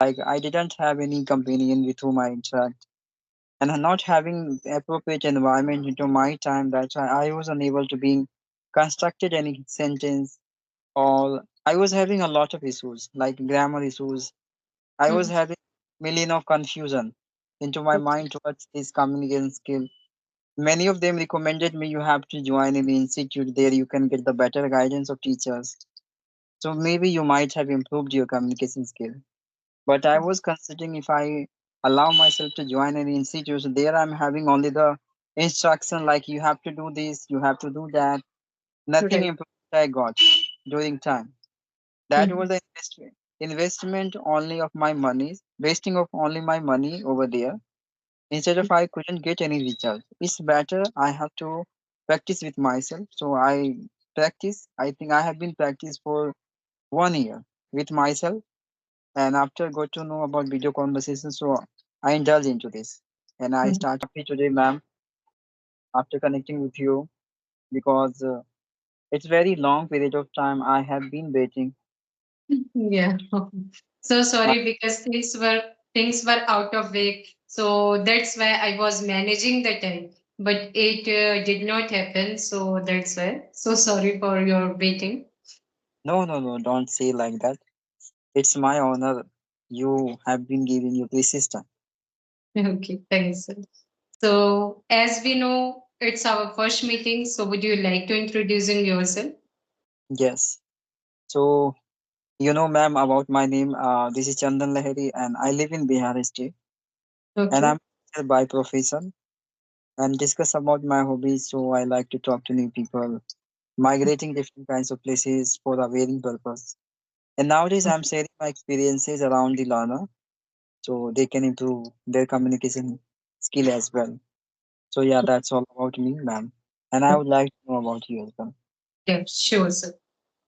Like I didn't have any companion with whom I interact, and not having the appropriate environment into my time. That's why I was unable to being constructed any sentence, or I was having a lot of issues like grammar issues. I was Mhm. having million of confusion into my mind towards this communication skill. Many of them recommended me you have to join an institute there you can get the better guidance of teachers. So maybe you might have improved your communication skill. But I was considering if I allow myself to join an institute, so there I'm having only the instruction like you have to do this, you have to do that. Nothing Right. improved I got during time. That Mhm. was the investment only of my money, wasting of only my money over there. Instead of I couldn't get any result. It's better I have to practice with myself. So I practice. I think I have been practice for 1 year with myself, and after got to know about video conversations, so I indulge into this, and I Mhm. start happy today, ma'am, after connecting with you because it's very long period of time I have been waiting. Yeah. So Uh, sorry because things were out of way. So that's why I was managing the time, but it did not happen. So that's why. So sorry for your waiting. no, no, no, don't say like that. It's my honor. You have been giving your precious time. Okay, thanks. Sir. So as we know, it's our first meeting. So would you like to introducing yourself? Yes. So you know, ma'am, about my name. This is Chandan Lahiri, and I live in Bihar state, and Okay. I'm a teacher by profession. And discuss about my hobbies. So I like to talk to new people, migrating different kinds of places for a varying purpose. And nowadays, I'm sharing my experiences around the learner, so they can improve their communication skill as well. So yeah, that's all about me, ma'am. And I would like to know about you as well. Yeah, sure, sir.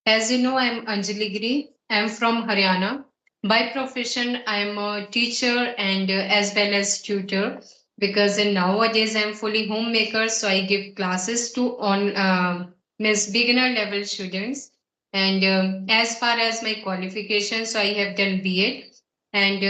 As you know, I'm Anjali Giri. I'm from Haryana. By profession, I'm a teacher and as well as tutor because in nowadays I'm fully homemaker, so I give classes to on means beginner level students. And as far as my qualifications, so I have done B.Ed and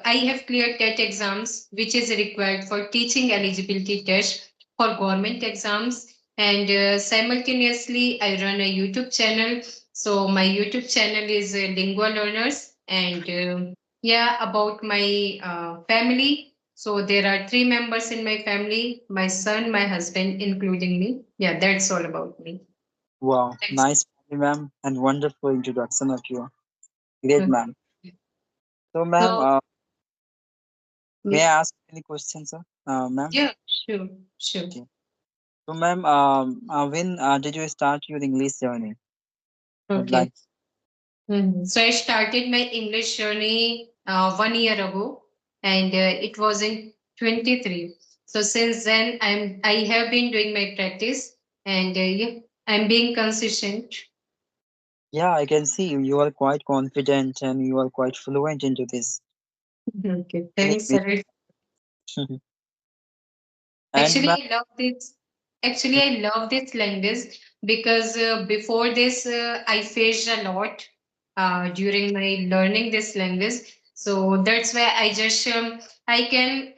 I have cleared TET exams, which is required for teaching eligibility test for government exams. And simultaneously, I run a YouTube channel. So my YouTube channel is Lingua Learners, and yeah, about my family. So there are three members in my family: my son, my husband, including me. Yeah, that's all about me. Wow, Thanks. nice, ma'am, and wonderful introduction of you. Great, Okay. ma'am. So, ma'am, So may mm, I ask any questions, sir? Ma'am? yeah, sure, sure. Okay. So, ma'am, when did you start your English journey? Would Okay. like. So I started my English journey 1 year ago, and it was in 23. So since then, I have been doing my practice, and yeah, I'm being consistent. Yeah, I can see you are quite confident and you are quite fluent into this. Okay, Really thanks, amazing. sir. And Actually, ma'am, I love this. Actually, I love this language because before this, I faced a lot during my learning this language. So that's why I can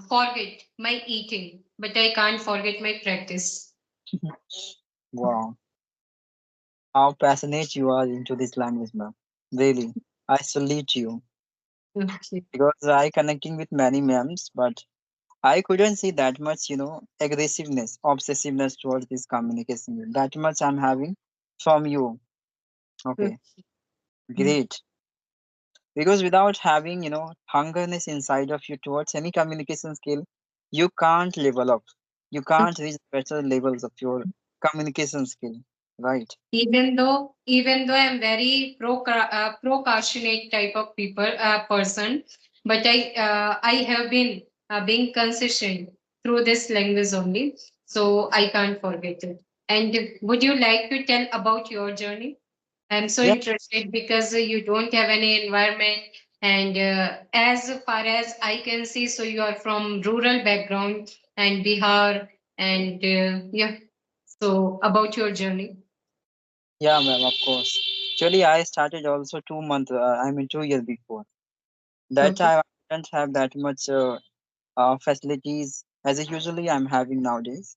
forget my eating, but I can't forget my practice. wow, how passionate you are into this language, ma'am. Really, I salute you Okay. because I connecting with many ma'ams, but I couldn't see that much, aggressiveness, obsessiveness towards this communication. That much I'm having from you. Okay, great. Because without having, hungerness inside of you towards any communication skill, you can't level up. You can't reach better levels of your communication skill, right? Even though I'm very procrastinate type of person, but I have been being consistent through this language only, so I can't forget it. And would you like to tell about your journey? I'm so Yeah, interested because you don't have any environment, and as far as I can see, so you are from rural background and Bihar, and yeah. So about your journey. yeah, ma'am, of course. Actually, I started also 2 months, 2 years before. That Okay. time I didn't have that much facilities as I usually I'm having nowadays.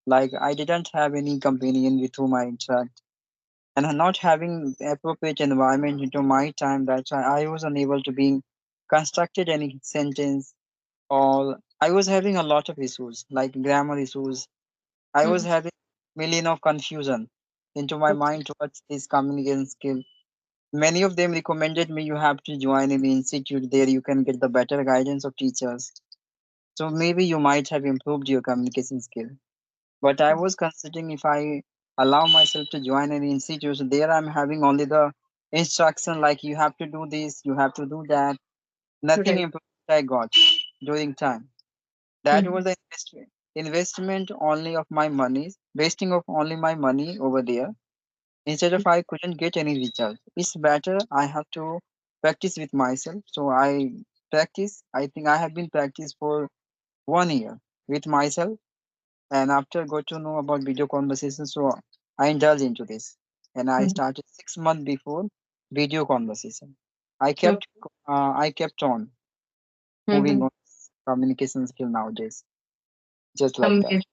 Like I didn't have any companion with whom I interact, and not having the appropriate environment into my time. That's why I was unable to being constructed any sentence, or I was having a lot of issues like grammar issues. I was Mhm. having million of confusion into my Okay. mind towards this communication skill. Many of them recommended me you have to join an institute there you can get the better guidance of teachers. So maybe you might have improved your communication skill. But I was considering if I allow myself to join an institute, there I'm having only the instruction like you have to do this, you have to do that. Nothing Right. improved I got during time. That Mhm. was the investment only of my money, wasting of only my money over there. Instead of I couldn't get any result. It's better I have to practice with myself. So I practice. I think I have been practice for 1 year with myself, and after got to know about video conversation, so I indulged into this, and I Mhm. started 6 months before video conversation. I Okay. kept I kept on moving Mhm. on communication skill nowadays, just like that. Amazing.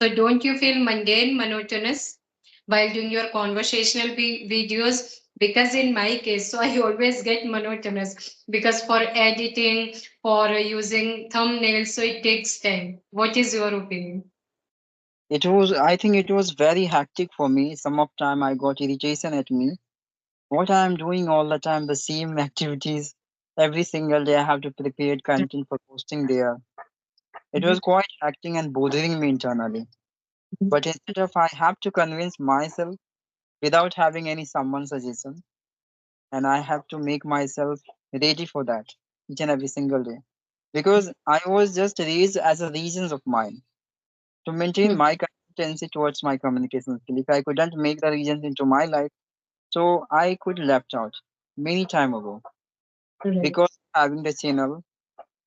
So don't you feel mundane, monotonous while doing your conversational videos? Because in my case, so I always get monotonous because for editing, for using thumbnails, so it takes time. What is your opinion? It was I think it was very hectic for me. Some of time I got irritation at me. What I am doing all the time, the same activities every single day. I have to prepare content for posting there. It Mhm. was quite hectic and bothering me internally. But instead of I have to convince myself without having any someone suggestion, and I have to make myself ready for that each and every single day. Because I was just raised as a reasons of mine to maintain Mhm. my consistency towards my communication skill. If I couldn't make the reasons into my life, so I could left out many time ago. Right. Because having the channel,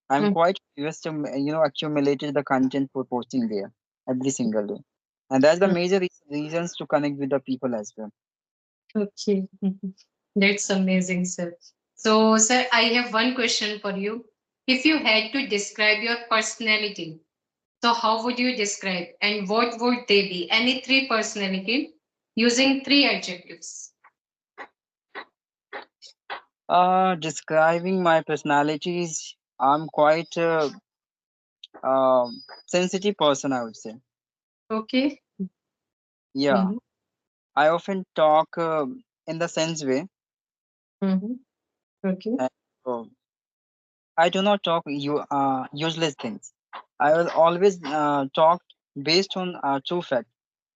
I'm Mhm. quite curious to accumulated the content for posting there every single day, and that's the major reasons to connect with the people as well. Okay. That's amazing, sir. So, sir, I have one question for you. If you had to describe your personality, so how would you describe and what would they be? Any three personality using three adjectives. Describing my personalities, I'm quite sensitive person, I would say. Okay. Yeah, Mm-hmm. I often talk in the sense way, Mm-hmm. Okay. and uh, I do not talk useless things. I will always talk based on true fact.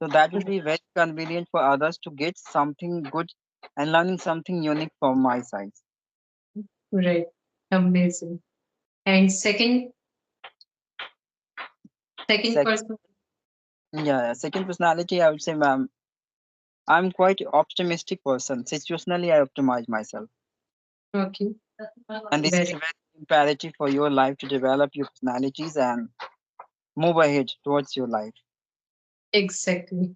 So that will be very convenient for others to get something good and learning something unique from my side. Right. Amazing. And second Second, person. yeah, second personality, I would say, ma'am, I'm quite optimistic person. Situationally, I optimize myself, Okay. and this is Very very imperative for your life to develop your personalities and move ahead towards your life. exactly.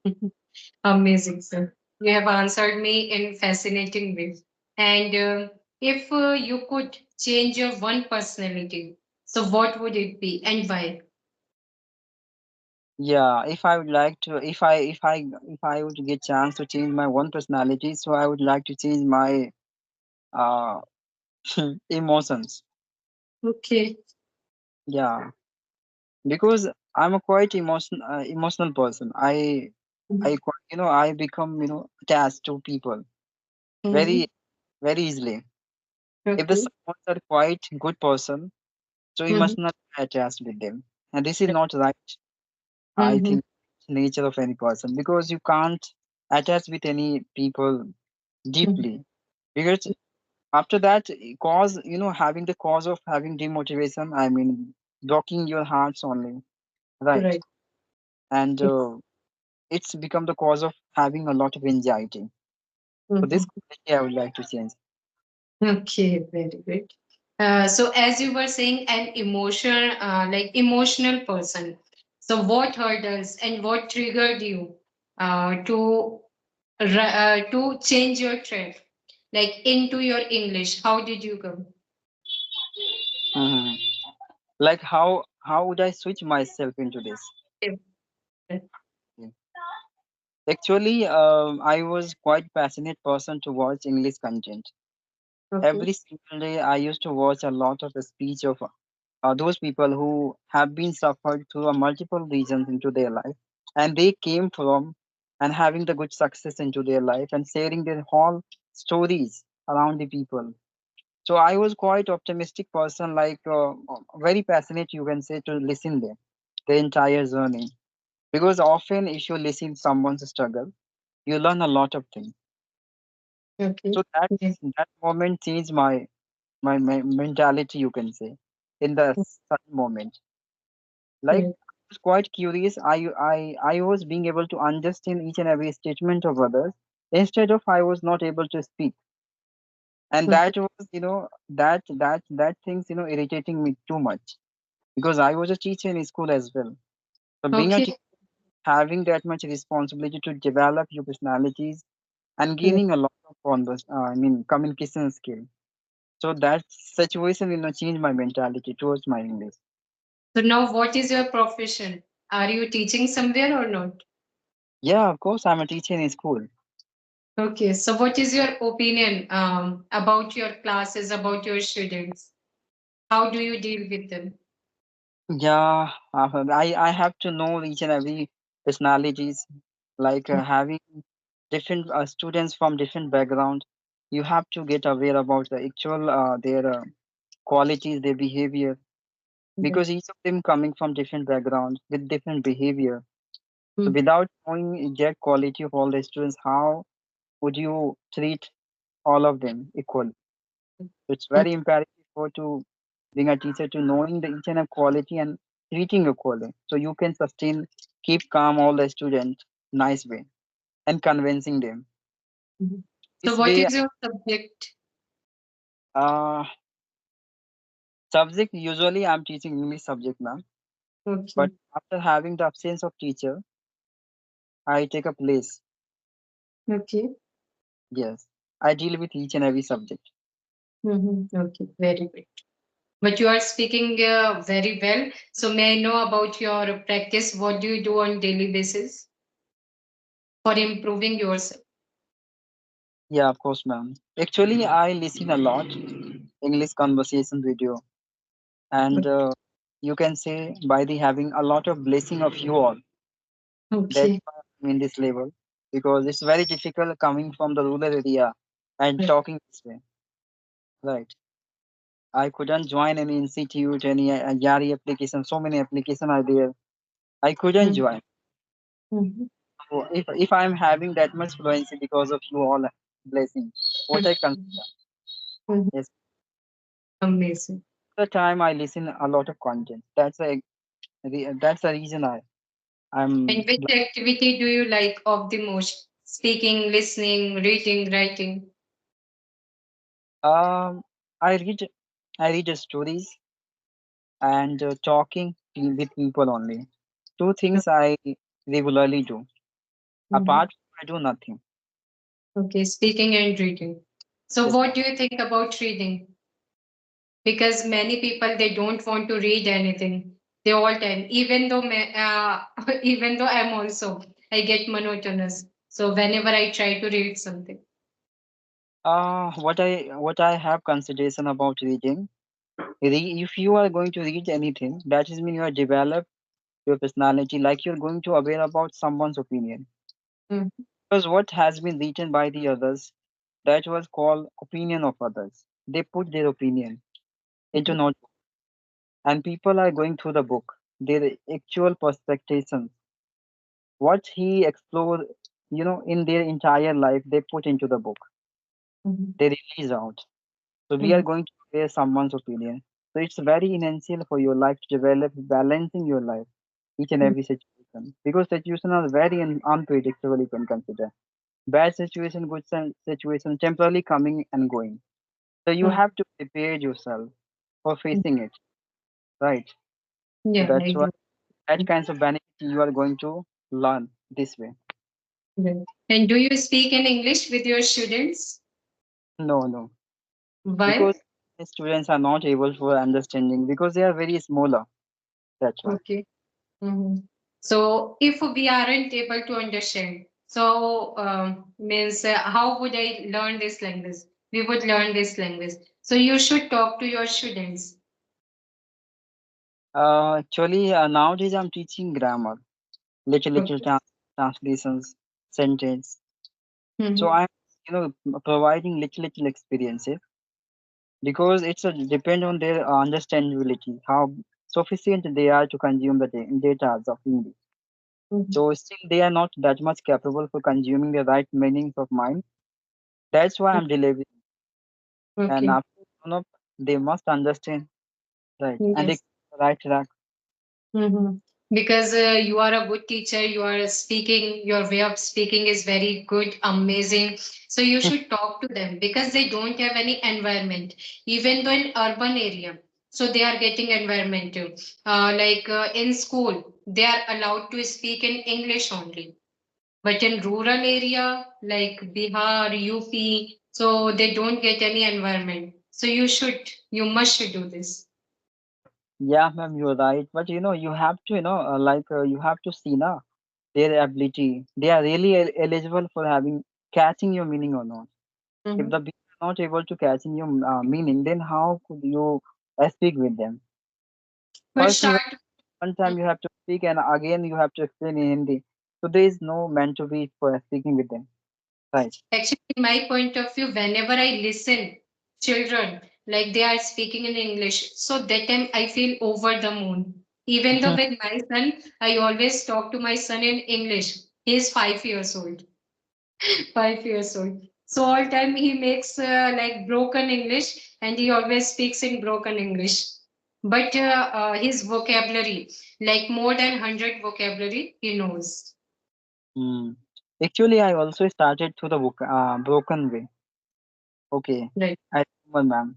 Amazing, sir. You have answered me in fascinating ways. And if you could change your one personality, so what would it be and why? Yeah, if I would like to, if I would get chance to change my one personality, so I would like to change my uh emotions. Okay. Yeah, because I'm a quite emotional person. I become attached to people Mm-hmm. very very easily. If the Okay. someone are quite good person, so you Mm-hmm. must not attach with them, and this is not right. I Mm-hmm. think nature of any person because you can't attach with any people deeply because after that cause having the cause of having demotivation, I mean blocking your hearts only, right? Right. And it's become the cause of having a lot of anxiety. So this Mhm. quality I would like to change. Okay, very good. So as you were saying, an emotional person. So what hurdles and what triggered you to change your track, like into your English? How did you go? Mhm. Like how would I switch myself into this? If- Actually, I was quite passionate person to watch English content. Okay. Every single day, I used to watch a lot of the speech of those people who have been suffered through a multiple reasons into their life, and they came from and having the good success into their life and sharing their whole stories around the people. So I was quite optimistic person, like very passionate, you can say, to listen them the entire journey. Because often, if you listen someone's struggle, you learn a lot of things. Okay. So that Yeah. that moment changed my mentality, you can say, in the certain moment. Like Yeah. I was quite curious. I was being able to understand each and every statement of others instead of I was not able to speak. And Okay. that was, that things, irritating me too much because I was a teacher in school as well. So being a Okay. teacher, having that much responsibility to develop your personalities and Yeah. gaining a lot of communication skill. So that situation, changed my mentality towards my English. So now, what is your profession? Are you teaching somewhere or not? Yeah, of course, I'm a teacher in school. Okay. So, what is your opinion about your classes, about your students? How do you deal with them? Yeah, I have to know each and every personalities, like having different students from different background. You have to get aware about the actual their qualities, their behavior, Yeah. because each of them coming from different background with different behavior. So Mm. without knowing exact quality of all the students, how would you treat all of them equally? It's very imperative for to being a teacher to knowing the each and every quality and treating equally, so you can sustain, keep calm all the students nice way and convincing them. Mhm. So, This what way, is your subject? uh, subject usually I'm teaching English subject now, but Okay. after having the absence of teacher, I take a place. Okay. Yes, I deal with each and every subject. Okay. Very good. But you are speaking very well. So, may I know about your practice? What do you do on daily basis for improving yourself? Yeah, of course, ma'am. Actually, I listen a lot English conversation video, and you can say by the having a lot of blessing of you all. That's Okay. why I'm in this level, because it's very difficult coming from the rural area and talking this way. Right. I couldn't join any institute, any Yari application. So many application are there. I couldn't Mhm. join. Mhm. So if I'm having that much fluency because of you all blessing, what I consider. Mhm. Yes. Amazing. The time I listen a lot of content. That's the reason I'm And which activity do you like of the most? Speaking, listening, reading, writing. um I read I read stories and talking with people only. Two things I regularly do. Mhm. Apart from I do nothing. Okay, speaking and reading. So, Yes. what do you think about reading? Because many people they don't want to read anything. They all time, even though even though I'm also I get monotonous. So whenever I try to read something. What I have consideration about reading. If you are going to read anything, that is mean you are develop your personality, like you're going to aware about someone's opinion. Mm. Because what has been written by the others, that was called opinion of others. They put their opinion into notebook, and people are going through the book, their actual perspectives, what he explored, in their entire life, they put into the book. Mhm. They release out. So we are Mhm. going to hear someone's opinion. So it's very essential for your life to develop balancing your life, each and every situation. Because situations are very unpredictable, you can consider. Bad situation, good situation, temporarily coming and going. So you Mhm. have to prepare yourself for facing it, right? So Yeah, that's I why do. that kinds of benefit you are going to learn this way. Right. And do you speak in English with your students? No, no. Because Why? students are not able for understanding because they are very smaller. That's why. Okay. Mhm. So if we aren't able to understand, so means how would I learn this language? We would learn this language. So you should talk to your students. Actually, nowadays I'm teaching grammar, little Okay. translations, sentence. So Mhm. I'm, providing little experiences because it's a depend on their understandability, how sufficient they are to consume the data of English. Mhm. So still they are not that much capable for consuming the right meanings of mine. That's why I'm delivering. And Okay. after they must understand, right, and they Yes. right track. Mm-hmm. Because you are a good teacher, you are speaking, your way of speaking is very good, amazing. So you should talk to them because they don't have any environment, even though in urban area. So they are getting environment too. In school, they are allowed to speak in English only. But in rural area like Bihar, UP, so they don't get any environment. So you must should do this. Yeah, ma'am, you're right. But you have to, you have to see na their ability. They are really eligible for having catching your meaning or not. If Mhm. the people are not able to catching your meaning, then how could you speak with them? But First, start. one time you have to speak, and again you have to explain in Hindi. So there is no meant to be for speaking with them, right? Actually, in my point of view, whenever I listen children like they are speaking in English, so that time I feel over the moon. Even though with my son, I always talk to my son in English. He is 5 years old. 5 years old. So all time he makes like broken English, and he always speaks in broken English. But his vocabulary, like more than 100 vocabulary, he knows. Hmm. Actually, I also started through the book, broken way. Okay, Right. I remember, ma'am.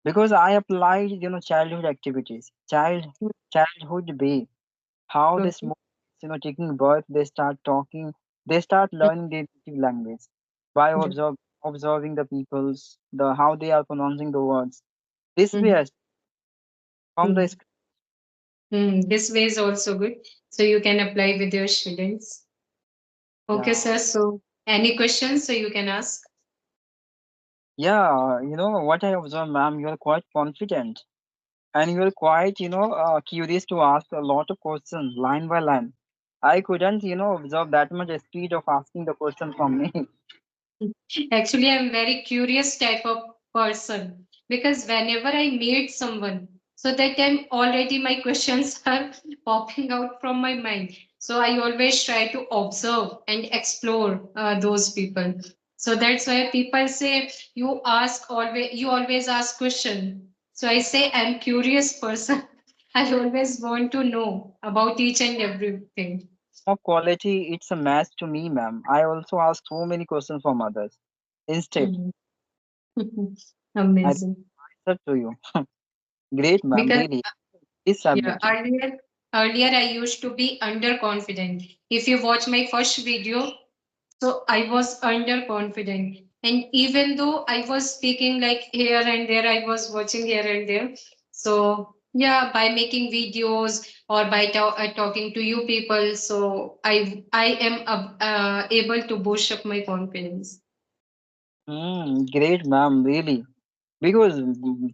Because I applied, childhood activities, childhood way, how this, Okay. taking birth, they start talking, they start learning their native language by Yeah. observing the peoples, the how they are pronouncing the words. This way, Mhm. from the Mhm. This way is also good. So you can apply with your students. Okay, yeah, sir. So any questions so you can ask? yeah, what I observe, ma'am, you are quite confident and you are quite, curious to ask a lot of questions line by line. I couldn't, observe that much speed of asking the question from me. Actually, I'm very curious type of person because whenever I meet someone, so that time already my questions are popping out from my mind. So I always try to observe and explore those people. So that's why people say you always ask question. So I say I'm curious person. I always want to know about each and everything. Of quality, it's a match to me, ma'am. I also ask so many questions from others. Instead, Mhm. I Amazing. answer to you. Great, ma'am, Because really. This yeah, ability. earlier I used to be underconfident. If you watch my first video, so I was underconfident. And even though I was speaking like here and there, I was watching here and there. So yeah, by making videos or by talking to you people, so I am able to boost up my confidence. Great, ma'am, really. Because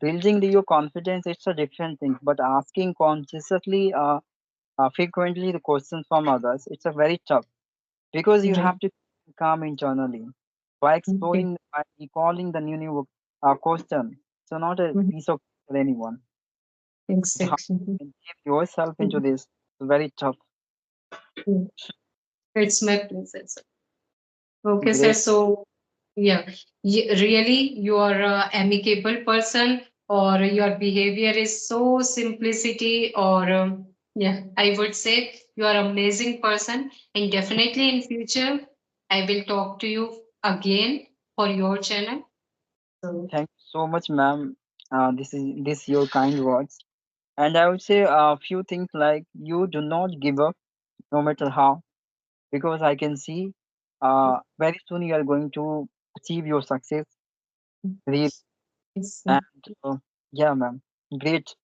building your confidence, it's a different thing. But asking consciously, frequently the questions from others, it's a very tough. Because you Right. have to calm internally by Okay. exploring, by recalling the new question. So not a Mhm. piece of for anyone. So how Exactly. you can give yourself into Mhm. this? Very tough. Mhm. It's my pleasure, sir. Okay, sir. Great. So, yeah, really, you are a amicable person, or your behavior is so simplicity, or yeah, I would say you are amazing person, and definitely in future, I will talk to you again for your channel. So, Thank you so much, ma'am. This your kind words. And I would say a few things like you do not give up no matter how, because I can see very soon you are going to achieve your success. Really. Yes, And yeah, ma'am, great.